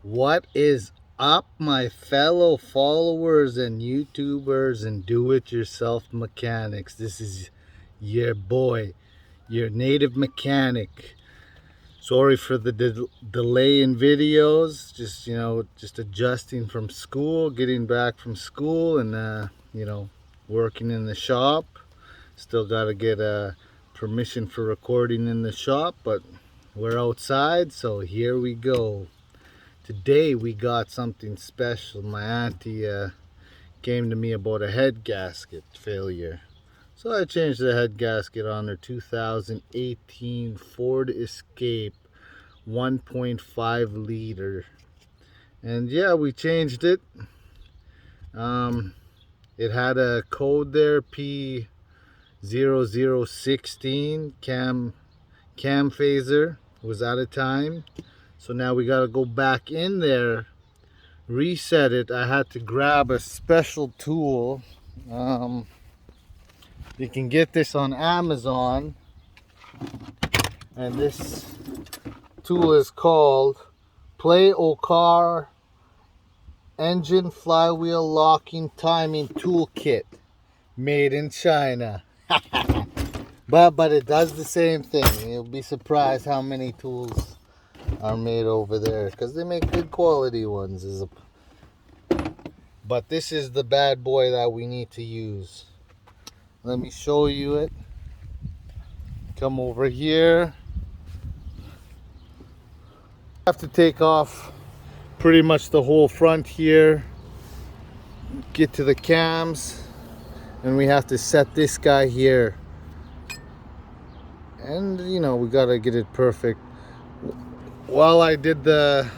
What is up, my fellow followers and YouTubers and do-it-yourself mechanics? This is your boy, your native mechanic. Sorry for the delay in videos. Just adjusting from school, getting back from school, and working in the shop. Still got to get permission for recording in the shop, but we're outside, so here we go. Today we got something special. My auntie came to me about a head gasket failure. So I changed the head gasket on her 2018 Ford Escape 1.5 liter. And yeah, we changed it. It had a code there, p0016 cam phaser was out of time. So now we got to go back in there, reset it. I had to grab a special tool. You can get this on Amazon, and this tool is called P0016 Engine Flywheel Locking Timing Toolkit, made in China. but it does the same thing. You'll be surprised how many tools are made over there, because they make good quality ones. But this is the bad boy that we need to use. Let me show you it. Come over here. I have to take off pretty much the whole front here, get to the cams, and we have to set this guy here. And we gotta get it perfect. While I did the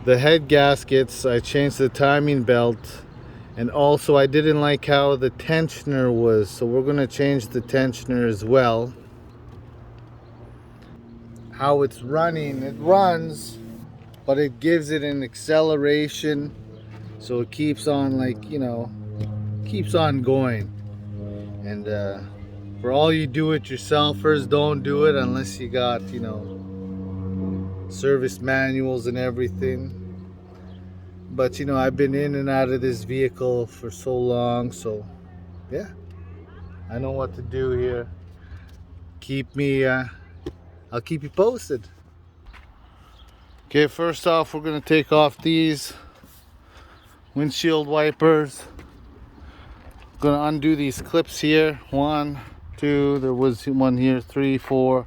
head gaskets, I changed the timing belt, and also I didn't like how the tensioner was, so we're gonna change the tensioner as well. How it's running, it runs, but it gives it an acceleration, so it keeps on, keeps on going. And for all you do-it-yourselfers, don't do it unless you got service manuals and everything. But I've been in and out of this vehicle for so long, so yeah, I know what to do here. I'll keep you posted. Okay, first off, we're gonna take off these windshield wipers. Gonna undo these clips here. 1, 2, there was one here, 3, 4,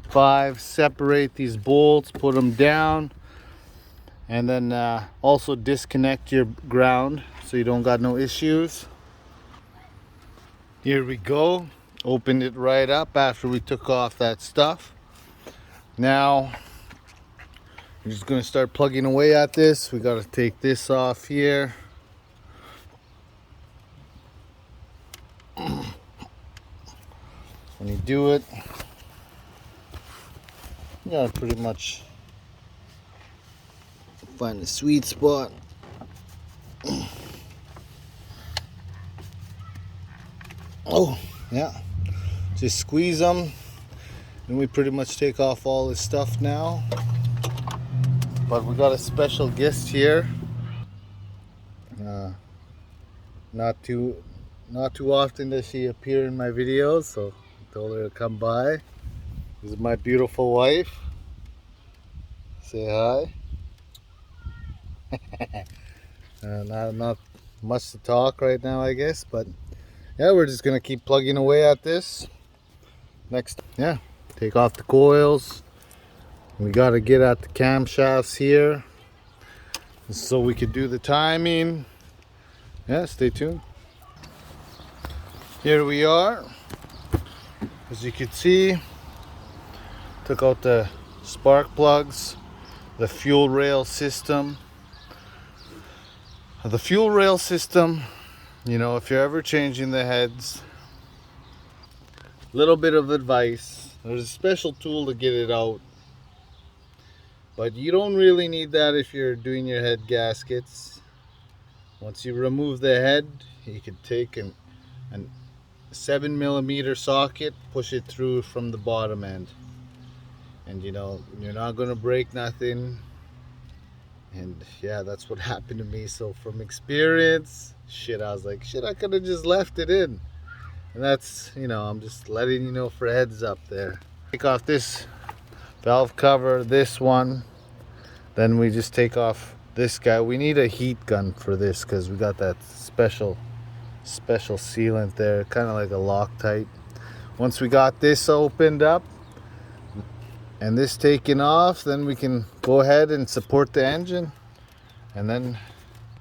5. Separate these bolts, put them down, and then also disconnect your ground so you don't got no issues. Here we go. Opened it right up after we took off that stuff. Now we're just gonna start plugging away at this. We gotta take this off here. When you do it, you gotta pretty much find the sweet spot. Oh, yeah. Just squeeze them, and we pretty much take off all this stuff now. But we got a special guest here. Not too often does she appear in my videos, so I told her to come by. This is my beautiful wife. Say hi. Not much to talk right now, I guess, but yeah, we're just gonna keep plugging away at this. Next, yeah, take off the coils. We gotta get at the camshafts here so we could do the timing. Yeah, stay tuned. Here we are. As you can see, took out the spark plugs, the fuel rail system. The fuel rail system, if you're ever changing the heads, little bit of advice. There's a special tool to get it out, but you don't really need that if you're doing your head gaskets. Once you remove the head, you can take a 7mm socket, push it through from the bottom end, and you're not going to break nothing. And yeah, that's what happened to me. So from experience, shit, I was like, shit, I could have just left it in. And that's, you know, I'm just letting you know for heads up there. Take off this valve cover, this one. Then we just take off this guy. We need a heat gun for this because we got that special sealant there, kind of like a Loctite. Once we got this opened up and this taken off, then we can go ahead and support the engine and then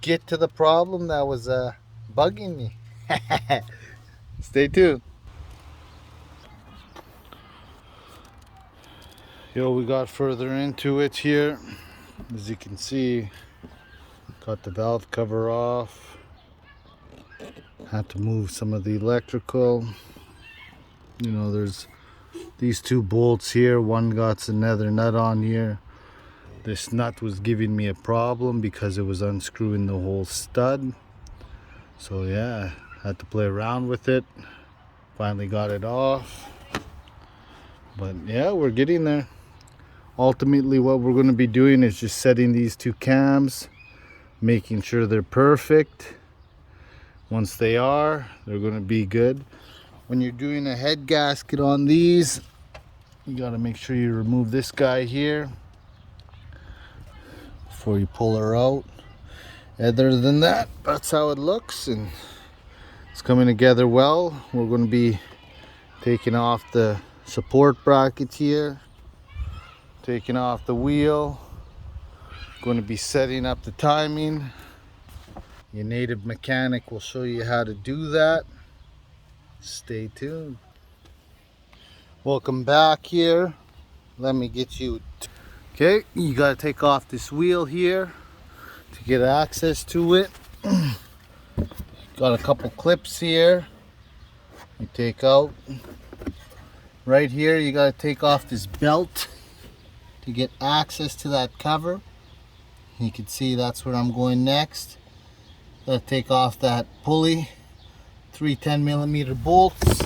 get to the problem that was bugging me. Stay tuned. Yo, we got further into it here. As you can see, got the valve cover off. Had to move some of the electrical. You know, there's these two bolts here. One got another nut on here. This nut was giving me a problem because it was unscrewing the whole stud. So yeah, had to play around with it. Finally got it off. But yeah, we're getting there. Ultimately, what we're going to be doing is just setting these two cams, making sure they're perfect. Once they are, they're going to be good. When you're doing a head gasket on these, you got to make sure you remove this guy here before you pull her out. Other than that, that's how it looks, and it's coming together well. We're going to be taking off the support bracket here, taking off the wheel, going to be setting up the timing. Your native mechanic will show you how to do that. Stay tuned. Welcome back here. Let me get you. Okay, you got to take off this wheel here to get access to it. Got a couple clips here. You take out. Right here, you got to take off this belt to get access to that cover. You can see that's where I'm going next. Got to take off that pulley, 3 10mm bolts.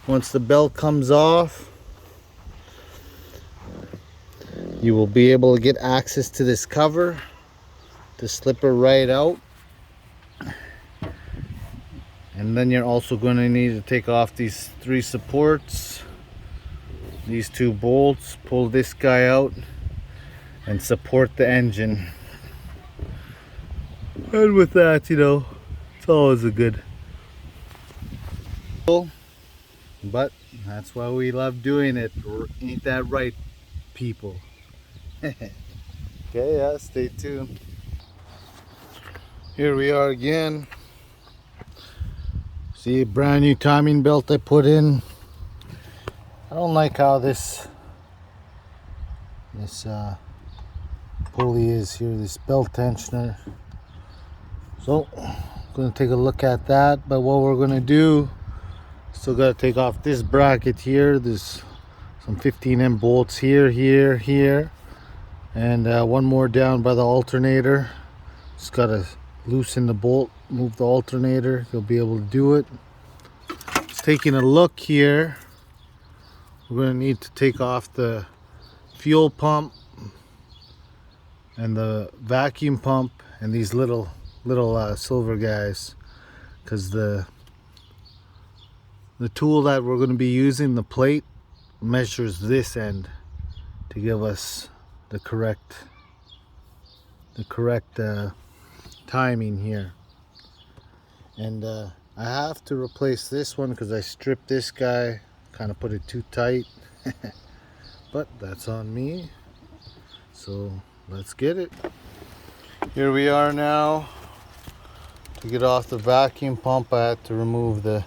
Once the belt comes off, you will be able to get access to this cover to slip her right out. And then you're also going to need to take off these 3 supports, these 2 bolts, pull this guy out and support the engine. And with that, you know, it's always a good. But that's why we love doing it. Ain't that right, people? Okay, yeah, stay tuned. Here we are again. See a brand new timing belt I put in. I don't like how this pulley is here, this belt tensioner. So I'm gonna take a look at that. But what we're gonna do, still gotta take off this bracket here. There's some 15M bolts here, here, and one more down by the alternator. Just gotta loosen the bolt, move the alternator. You'll be able to do it. Just taking a look here. We're gonna need to take off the fuel pump and the vacuum pump and these little silver guys, because the tool that we're going to be using, the plate, measures this end to give us the correct timing here. And I have to replace this one because I stripped this guy, kind of put it too tight. But that's on me, so let's get it. Here we are now. To get off the vacuum pump, I had to remove the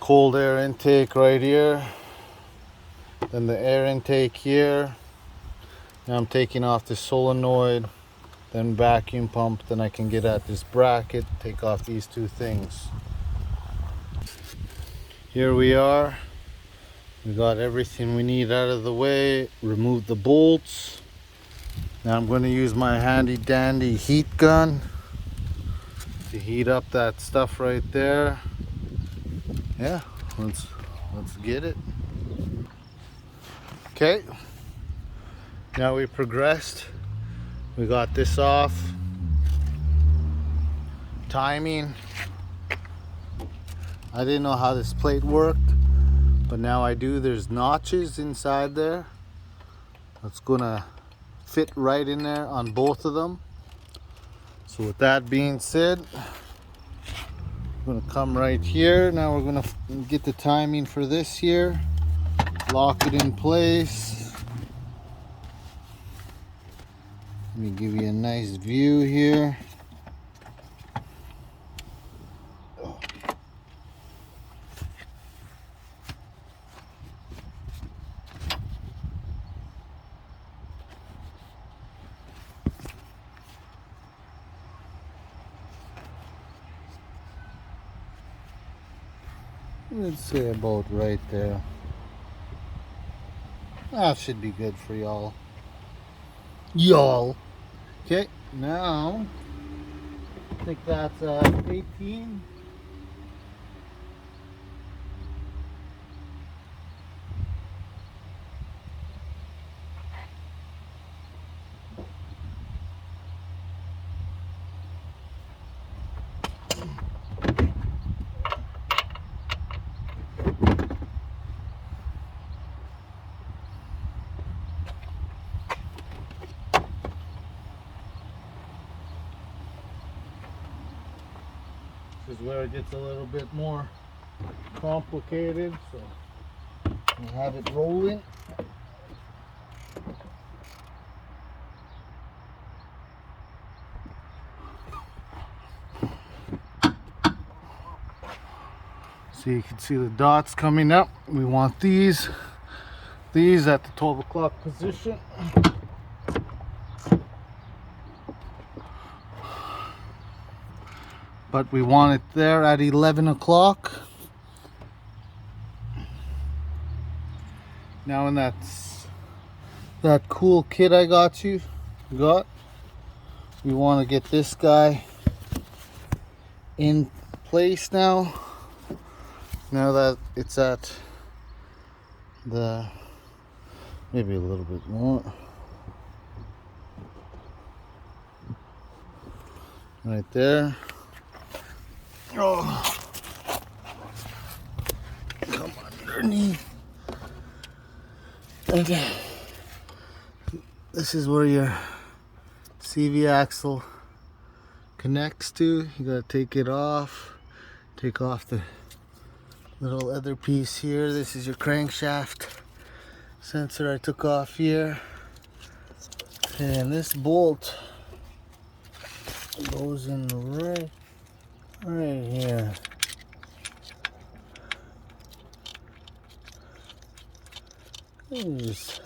cold air intake right here, then the air intake here. Now I'm taking off the solenoid, then vacuum pump, then I can get at this bracket, take off these 2 things. Here we are. We got everything we need out of the way, remove the bolts. Now I'm going to use my handy dandy heat gun to heat up that stuff right there. Yeah, let's get it. Okay, Now we progressed. We got this off. Timing. I didn't know how this plate worked, but now I do. There's notches inside there. It's gonna fit right in there on both of them. So with that being said, I'm gonna come right here. Now we're gonna get the timing for this here. Lock it in place. Let me give you a nice view here. Let's say about right there. That should be good for y'all. Okay, now I think that's 18. This is where it gets a little bit more complicated, so we have it rolling. So you can see the dots coming up. We want these at the 12 o'clock position. But we want it there at 11 o'clock. Now in that cool kit I got, we want to get this guy in place now. Now that it's at the, maybe a little bit more. Right there. Oh, come underneath. And this is where your CV axle connects to. You gotta take it off. Take off the little other piece here. This is your crankshaft sensor I took off here. And this bolt goes in right here. You just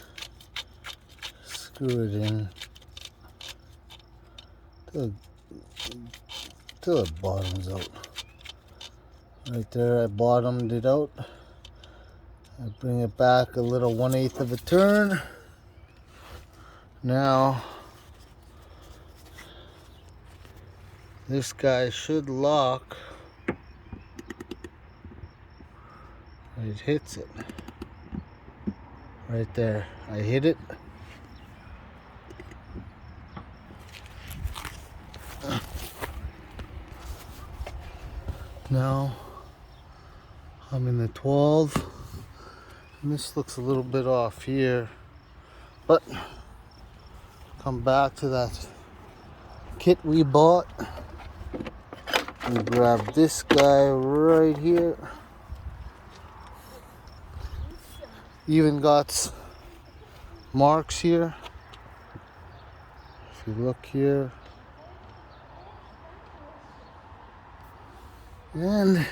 screw it in till it bottoms out. Right there, I bottomed it out. I bring it back a little 1/8 of a turn. Now this guy should lock. It hits it. Right there. I hit it. Now I'm in the 12. And this looks a little bit off here. But come back to that kit we bought. We grab this guy right here. Even got marks here. If you look here. And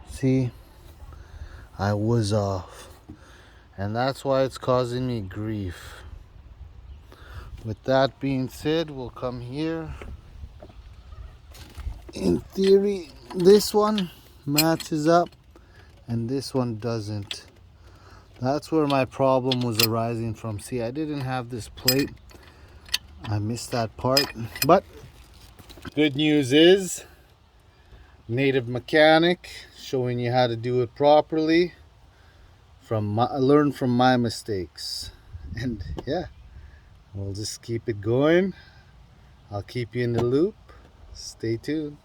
see, I was off. And that's why it's causing me grief. With that being said, we'll come here. In theory, this one matches up and this one doesn't. That's where my problem was arising from. See, I didn't have this plate. I missed that part. But good news is, native mechanic showing you how to do it properly. learn from my mistakes. And yeah, we'll just keep it going. I'll keep you in the loop. Stay tuned.